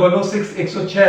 106 106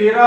13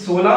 16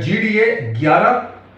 GDA 11,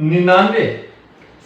99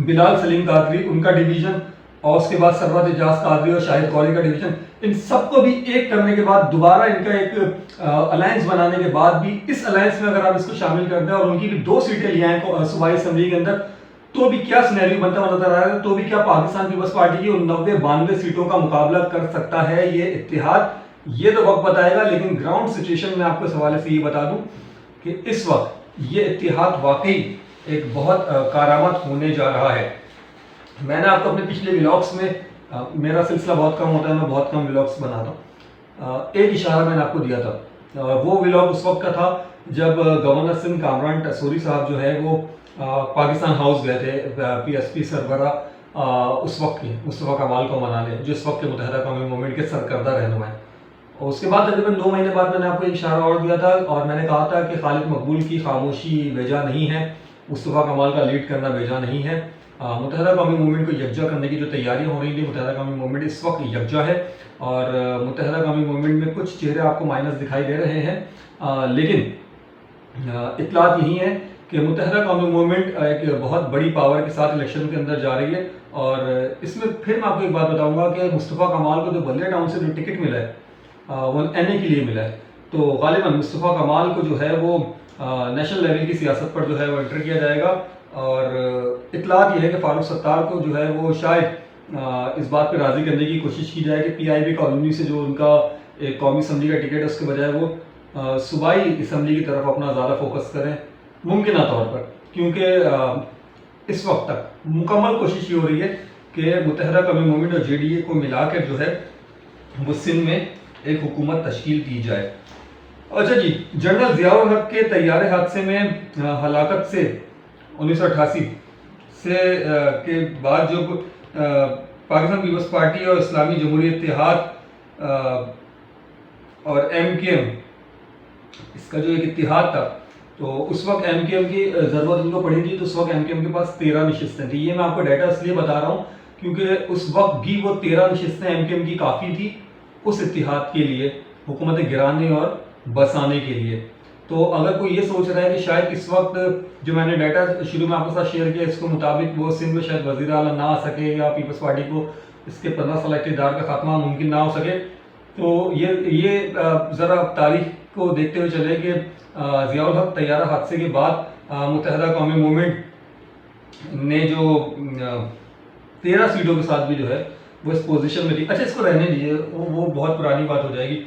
بلال سلیم قادری ان کا division, اور اس کے بعد سرورت اعجاز قادری اور شاہد قوری کا ڈویژن، ان سب کو بھی ایک کرنے کے بعد دوبارہ ان کا ایک الائنس بنانے کے بعد بھی اس الائنس میں اگر آپ اس کو شامل کر دیں اور ان کی بھی 2 سیٹیں لے آئیں صوبائی اسمبلی کے اندر، تو بھی کیا سینیریو بنتا ہوا نظر آ رہا ہے، تو بھی کیا پاکستان پیپلز پارٹی کی 90-92 سیٹوں کا مقابلہ کر سکتا ہے یہ اتحاد؟ یہ تو وقت بتائے گا، لیکن گراؤنڈ سچویشن میں آپ کو اس حوالے سے یہ بتا دوں کہ اس وقت یہ اتحاد واقعی ایک بہت کارآمد ہونے جا رہا ہے۔ میں نے آپ کو اپنے پچھلے ولاگس میں، میرا سلسلہ بہت کم ہوتا ہے، میں بہت کم ولاگس بناتا ہوں، ایک اشارہ میں نے آپ کو دیا تھا، وہ ولاگ اس وقت کا تھا جب گورنر سندھ کامران ٹسوری صاحب جو ہے وہ پاکستان ہاؤس گئے تھے پی ایس پی سربراہ اس وقت کے مصطفیٰ کمال کو منانے، جو اس وقت کے متحدہ قومی موومنٹ کے سرکردہ رہنما ہیں۔ اور اس کے بعد تقریباً 2 مہینے بعد میں نے آپ کو ایک اشارہ اور دیا تھا، اور میں نے کہا تھا کہ خالد مقبول کی خاموشی بیجا نہیں ہے، مصطفیٰ کمال کا لیڈ کرنا بیجا نہیں ہے، متحدہ قومی موومنٹ کو یکجا کرنے کی جو تیاریاں ہو رہی تھیں، متحدہ قومی موومنٹ اس وقت یکجا ہے، اور متحدہ قومی موومنٹ میں کچھ چہرے آپ کو مائنس دکھائی دے رہے ہیں، لیکن اطلاعات یہی ہیں کہ متحدہ قومی موومنٹ ایک بہت بڑی پاور کے ساتھ الیکشن کے اندر جا رہی ہے، اور اس میں پھر میں آپ کو ایک بات بتاؤں گا کہ مصطفیٰ کمال کو جو بلدیہ ٹاؤن سے جو ٹکٹ ملا ہے وہ این اے کے لیے ملا ہے، تو غالباً مصطفیٰ کمال کو جو ہے وہ نیشنل لیول کی سیاست پر جو ہے وہ انٹر کیا جائے گا، اور اطلاعات یہ ہے کہ فاروق ستار کو جو ہے وہ شاید اس بات پہ راضی کرنے کی کوشش کی جائے کہ پی آئی بی کالونی سے جو ان کا ایک قومی اسمبلی کا ٹکٹ ہے اس کے بجائے وہ صوبائی اسمبلی کی طرف اپنا زیادہ فوکس کریں ممکنہ طور پر، کیونکہ اس وقت تک مکمل کوشش یہ ہو رہی ہے کہ متحدہ قومی موومنٹ اور جے ڈی اے کو ملا کر جو ہے وہ سندھ میں ایک حکومت تشکیل کی جائے۔ اچھا جی، جنرل ضیاء الحق کے طیارے حادثے میں ہلاکت سے 1988 سے کے بعد جو پاکستان پیپلز پارٹی اور اسلامی جمہوری اتحاد اور ایم کے ایم، اس کا جو ایک اتحاد تھا، تو اس وقت ایم کے ایم کی ضرورت ان کو پڑی تھی، تو اس وقت ایم کے ایم کے پاس 13 نشستیں تھیں۔ یہ میں آپ کو ڈیٹا اس لیے بتا رہا ہوں کیونکہ اس وقت بھی وہ 13 نشستیں ایم کے ایم کی کافی تھی اس اتحاد کے لیے، حکومت گرانے اور بسانے کے لیے۔ تو اگر کوئی یہ سوچ رہا ہے کہ شاید اس وقت جو میں نے ڈیٹا شروع میں آپ کے ساتھ شیئر کیا اس کے مطابق وہ سندھ میں شاید وزیر اعلیٰ نہ آ سکے یا پیپلز پارٹی کو اس کے 15 سالہ اقتدار کا خاتمہ ممکن نہ ہو سکے، تو یہ ذرا تاریخ کو دیکھتے ہوئے چلے کہ ضیاء الحق طیارہ حادثے کے بعد متحدہ قومی موومنٹ نے جو 13 سیٹوں کے ساتھ بھی جو ہے وہ اس پوزیشن میں تھی۔ اچھا، اس کو رہنے دیجیے، وہ بہت پرانی بات ہو جائے گی۔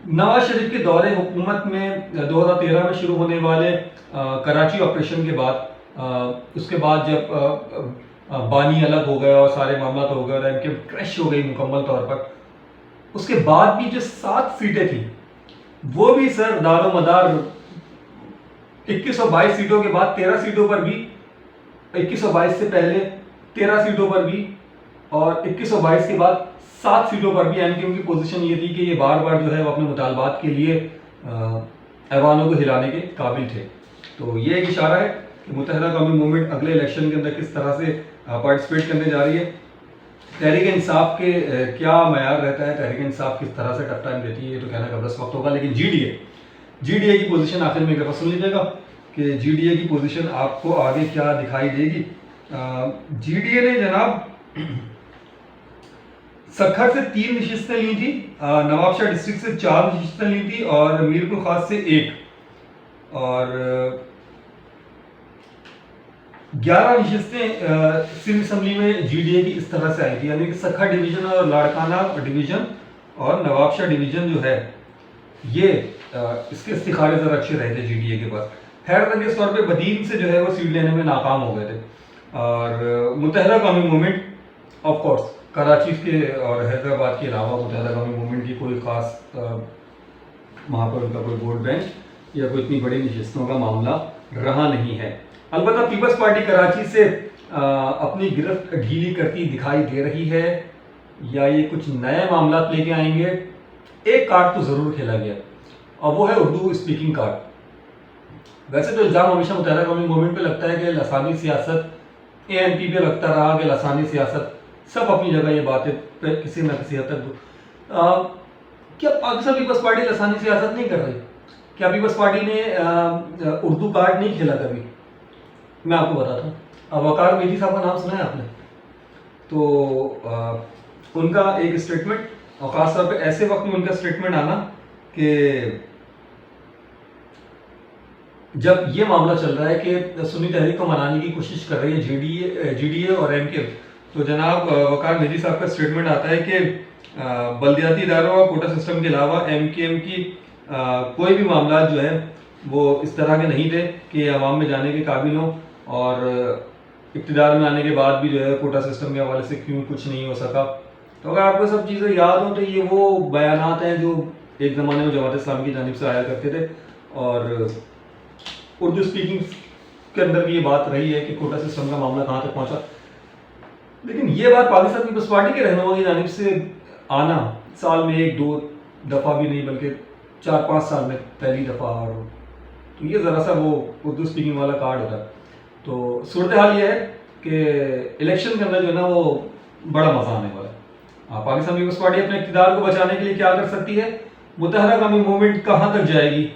نواز شریف کے دور حکومت میں 2013 میں شروع ہونے والے کراچی آپریشن کے بعد، اس کے بعد جب بانی الگ ہو گیا اور سارے معاملات ہو گئے اور ایم کے کریش ہو گئی مکمل طور پر، اس کے بعد بھی جو 7 سیٹیں تھیں وہ بھی سر دار و مدار 2122 سیٹوں کے بعد 13 سیٹوں پر بھی، 2122 سے پہلے 13 سیٹوں پر بھی، اور 2122 کے بعد 7 سیٹوں پر بھی ایم کیو ایم کی پوزیشن یہ تھی کہ یہ بار بار جو ہے وہ اپنے مطالبات کے لیے ایوانوں کو ہلانے کے قابل تھے۔ تو یہ ایک اشارہ ہے کہ متحدہ قومی موومنٹ اگلے الیکشن کے اندر کس طرح سے پارٹیسپیٹ کرنے جا رہی ہے۔ تحریک انصاف کے کیا معیار رہتا ہے، تحریک انصاف کس طرح سے ٹف ٹائم دیتی ہے، یہ تو کہنا قبل وقت ہوگا، لیکن جی ڈی اے کی پوزیشن آخر میں ایک دفعہ سن لیجیے گا کہ جی ڈی اے کی پوزیشن آپ کو آگے کیا دکھائی دے گی۔ جی ڈی اے نے جناب سکھر سے 3 نشستیں لی تھی، نواب شاہ ڈسٹرکٹ سے 4 نشستیں لی تھی، اور میرپور خاص سے 1، اور 11 نشستیں سندھ اسمبلی میں جی ڈی اے کی اس طرح سے آئی تھی، یعنی کہ سکھر ڈویژن اور لاڑکانہ ڈویژن اور نواب شاہ ڈویژن جو ہے یہ اس کے استخارے ذرا اچھے رہے تھے جی ڈی اے کے پاس۔ حیرت انگیز طور پہ بدین سے جو ہے وہ سیٹ لینے میں ناکام ہو گئے تھے، اور متحدہ قومی موومنٹ آف کورس کراچی کے اور حیدرآباد کے علاوہ متحدہ قومی موومنٹ کی کوئی خاص وہاں پر ان کا کوئی ووٹ بینک یا کوئی اتنی بڑی نشستوں کا معاملہ رہا نہیں ہے۔ البتہ پیپلز پارٹی کراچی سے اپنی گرفت ڈھیلی کرتی دکھائی دے رہی ہے، یا یہ کچھ نئے معاملات لے کے آئیں گے۔ ایک کارڈ تو ضرور کھیلا گیا اور وہ ہے اردو اسپیکنگ کارڈ۔ ویسے تو الزام ہمیشہ متحدہ قومی موومنٹ پہ لگتا ہے کہ لسانی سیاست، اے این پی پہ لگتا رہا کہ لسانی سیاست، سب اپنی جگہ یہ باتیں پہ کسی نہ کسی حد تک کیا پاکستان پیپلز پارٹی لسانی سیاست نہیں کر رہی؟ کیا پیپلز پارٹی نے اردو کارڈ نہیں کھیلا کبھی؟ میں آپ کو بتاتا ہوں. وقار میجی صاحب کا نام سنا ہے آپ نے؟ تو ان کا ایک اسٹیٹمنٹ، اور خاص طور پہ ایسے وقت میں ان کا اسٹیٹمنٹ آنا کہ جب یہ معاملہ چل رہا ہے کہ سنی تحریک کو منانے کی کوشش کر رہی ہے جی ڈی اے اور ایم کے، تو جناب وقار میجی صاحب کا اسٹیٹمنٹ آتا ہے کہ بلدیاتی اداروں اور کوٹا سسٹم کے علاوہ ایم کے ایم کی کوئی بھی معاملات جو ہے وہ اس طرح کے نہیں تھے کہ عوام میں جانے کے قابل ہوں، اور اقتدار میں آنے کے بعد بھی جو ہے کوٹا سسٹم کے حوالے سے کیوں کچھ نہیں ہو سکا. تو اگر آپ کو سب چیزیں یاد ہوں تو یہ وہ بیانات ہیں جو ایک زمانے میں جماعت اسلامی کی جانب سے آیا کرتے تھے، اور اردو اسپیکنگ کے اندر بھی یہ بات رہی ہے کہ کوٹا سسٹم کا معاملہ کہاں تک پہنچا. لیکن یہ بات پاکستان پیپلز پارٹی کے رہنما کی جانب سے آنا سال میں ایک دو دفعہ بھی نہیں بلکہ 4-5 سال میں پہلی دفعہ، اور تو یہ ذرا سا وہ اردو اسپیکنگ والا کارڈ ہوتا ہے. تو صورتحال یہ ہے کہ الیکشن کے اندر جو ہے نا وہ بڑا مزہ آنے والا ہے. پاکستان پیپلز پارٹی اپنے اقتدار کو بچانے کے لیے کیا کر سکتی ہے؟ متحرہ قومی موومنٹ کہاں تک جائے گی؟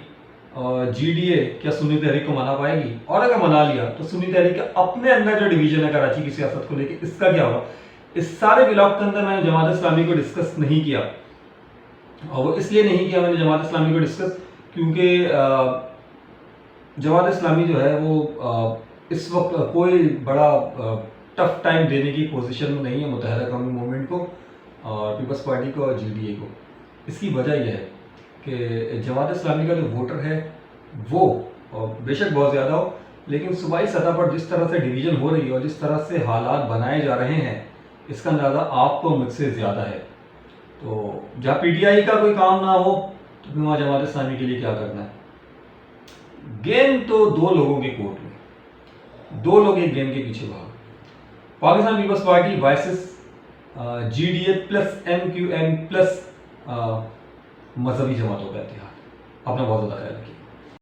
جی ڈی اے کیا سنی تحریک کو منا پائے گی؟ اور اگر منا لیا تو سنی تحریک کے اپنے اندر جو ڈویژن ہے کراچی کی سیاست کو لے کے، اس کا کیا ہوگا؟ اس سارے بلاک کے اندر میں نے جماعت اسلامی کو ڈسکس نہیں کیا، اور وہ اس لیے نہیں کیا میں نے جماعت اسلامی کو ڈسکس کیونکہ جماعت اسلامی جو ہے وہ اس وقت کوئی بڑا ٹف ٹائم دینے کی پوزیشن میں نہیں ہے متحرہ قومی موومنٹ کو اور پیپلز پارٹی کو اور جی ڈی اے کو. اس کی وجہ یہ ہے کہ جماعت اسلامی کا جو ووٹر ہے وہ بے شک بہت زیادہ ہو، لیکن صوبائی سطح پر جس طرح سے ڈویژن ہو رہی ہے اور جس طرح سے حالات بنائے جا رہے ہیں، اس کا اندازہ آپ کو مجھ سے زیادہ ہے. تو جہاں پی ٹی آئی کا کوئی کام نہ ہو تو پھر وہاں جماعت اسلامی کے لیے کیا کرنا ہے؟ گیم تو دو لوگوں کے کورٹ میں، دو لوگ ایک گیم کے پیچھے بھاگ. Pakistan peoples party voices G D A plus M Q M plus مذہبی جماعتوں کا اتحاد. اپنا بہت زیادہ خیال رکھیے.